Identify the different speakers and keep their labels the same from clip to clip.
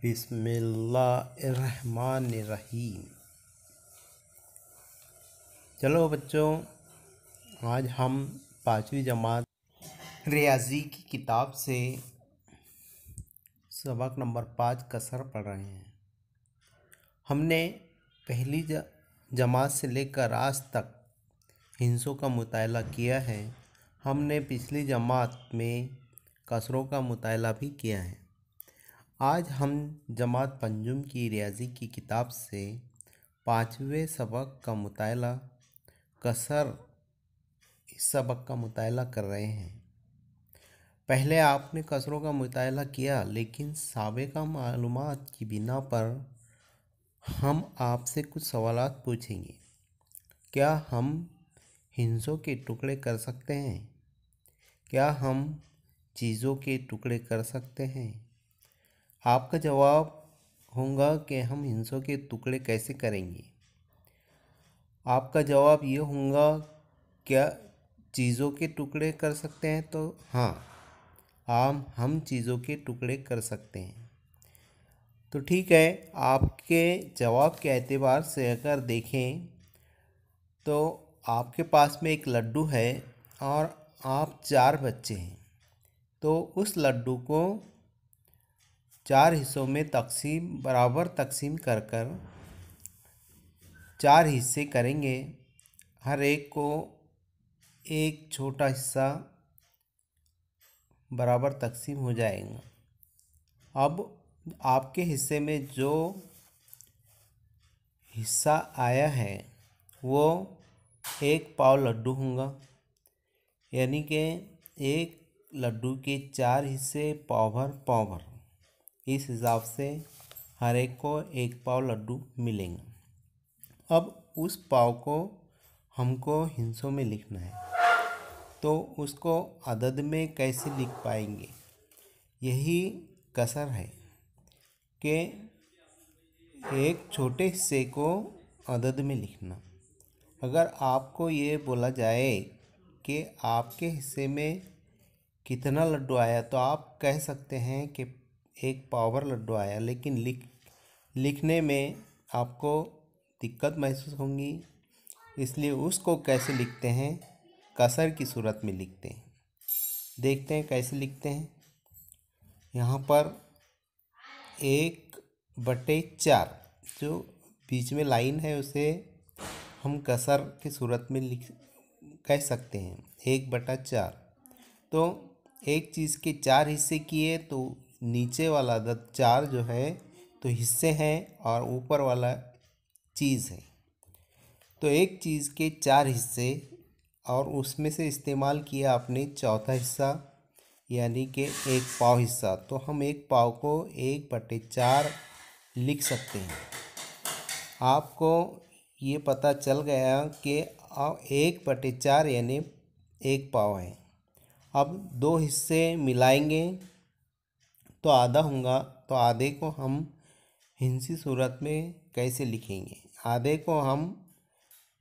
Speaker 1: बिस्मिल्लाहिर्रहमानिर्रहीम। चलो बच्चों, आज हम 5वीं जमात रियाजी की किताब से सबक नंबर 5 कसर पढ़ रहे हैं। हमने पहली जमात से लेकर आज तक हिंसों का मुताला किया है। हमने पिछली जमात में कसरों का मुताला भी किया है। आज हम जमात पंजुम की रियाजी की किताब से 5वें सबक का मुताला कसर इस सबक का मुताला कर रहे हैं। पहले आपने कसरों का मुताला किया, लेकिन साबिक़ा मालूमात की बिना पर हम आपसे कुछ सवालात पूछेंगे। क्या हम हिंसों के टुकड़े कर सकते हैं? क्या हम चीज़ों के टुकड़े कर सकते हैं? आपका जवाब होगा कि हम हिंसों के टुकड़े कैसे करेंगे। आपका जवाब ये होगा, क्या चीज़ों के टुकड़े कर सकते हैं? तो हाँ, हम चीज़ों के टुकड़े कर सकते हैं। तो ठीक है, आपके जवाब के एतबार से अगर देखें तो आपके पास में एक लड्डू है और आप 4 बच्चे हैं। तो उस लड्डू को 4 हिस्सों में बराबर तकसीम कर 4 हिस्से करेंगे। हर एक को एक छोटा हिस्सा बराबर तकसीम हो जाएगा। अब आपके हिस्से में जो हिस्सा आया है वो 1 पाव लड्डू होगा, यानी कि एक लड्डू के 4 हिस्से पाव भर। इस हिसाब से हर एक को 1 पाव लड्डू मिलेंगे। अब उस पाव को हमको हिस्सों में लिखना है, तो उसको अदद में कैसे लिख पाएंगे? यही कसर है कि एक छोटे हिस्से को अदद में लिखना। अगर आपको ये बोला जाए कि आपके हिस्से में कितना लड्डू आया, तो आप कह सकते हैं कि 1 पाव भर लड्डू आया, लेकिन लिखने में आपको दिक्कत महसूस होगी। इसलिए उसको कैसे लिखते हैं? कसर की सूरत में लिखते हैं। देखते हैं कैसे लिखते हैं। यहाँ पर 1/4 जो बीच में लाइन है उसे हम कसर की सूरत में कह सकते हैं 1/4। तो एक चीज़ के 4 हिस्से किए तो नीचे वाला अदद 4 जो है तो हिस्से हैं और ऊपर वाला चीज़ है। तो एक चीज़ के 4 हिस्से और उसमें से इस्तेमाल किया आपने चौथा हिस्सा, यानी कि 1 पाव हिस्सा। तो हम 1 पाव को 1/4 लिख सकते हैं। आपको ये पता चल गया कि 1/4 यानी 1 पाव है। अब 2 हिस्से मिलाएंगे तो आधा होगा। तो आधे को हम हिंसी सूरत में कैसे लिखेंगे? आधे को हम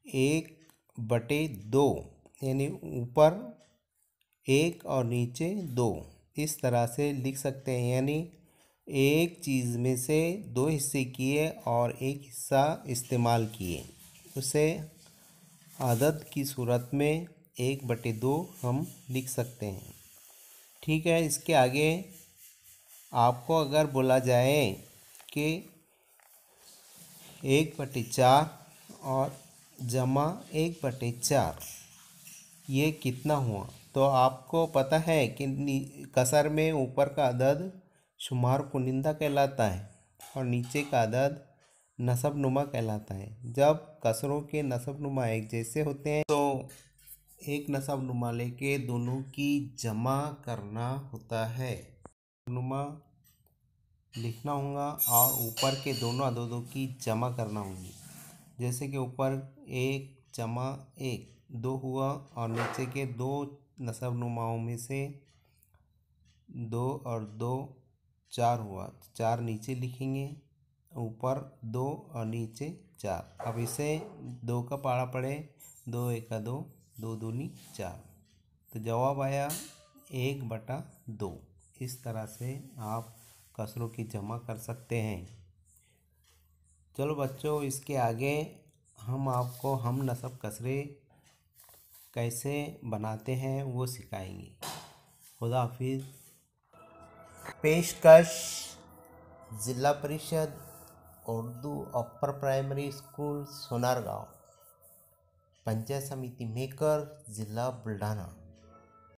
Speaker 1: 1/2 यानी ऊपर 1 और नीचे 2 इस तरह से लिख सकते हैं। यानी एक चीज़ में से 2 हिस्से किए और 1 हिस्सा इस्तेमाल किए, उसे अदद की सूरत में 1/2 हम लिख सकते हैं। ठीक है, इसके आगे आपको अगर बोला जाए कि 1/4 और जमा 1/4 ये कितना हुआ, तो आपको पता है कि कसर में ऊपर का अदद शुमार कुनिंदा कहलाता है और नीचे का अदद नसब नुमा कहलाता है। जब कसरों के नसब नुमा एक जैसे होते हैं तो एक नसब नुमा लेके दोनों की जमा करना होता है। नुमा लिखना होगा और ऊपर के दोनों अददों की जमा करना होगी। जैसे कि ऊपर 1 जमा 1 2 हुआ और नीचे के 2 नसब नुमाओं में से 2 और 2 4 हुआ। 4 नीचे लिखेंगे, ऊपर 2 और नीचे 4। अब इसे 2 का पारा पड़े, 2 1 2, 2 दूनी 4। तो जवाब आया 1/2। इस तरह से आप कसरों की जमा कर सकते हैं। चलो बच्चों, इसके आगे हम आपको हम नसब कसरे कैसे बनाते हैं वो सिखाएंगे। खुदा हाफिज़। पेशकश ज़िला परिषद Urdu upper primary school Sonargaon, panchayat समिति मेकर, ज़िला बुल्ढाना।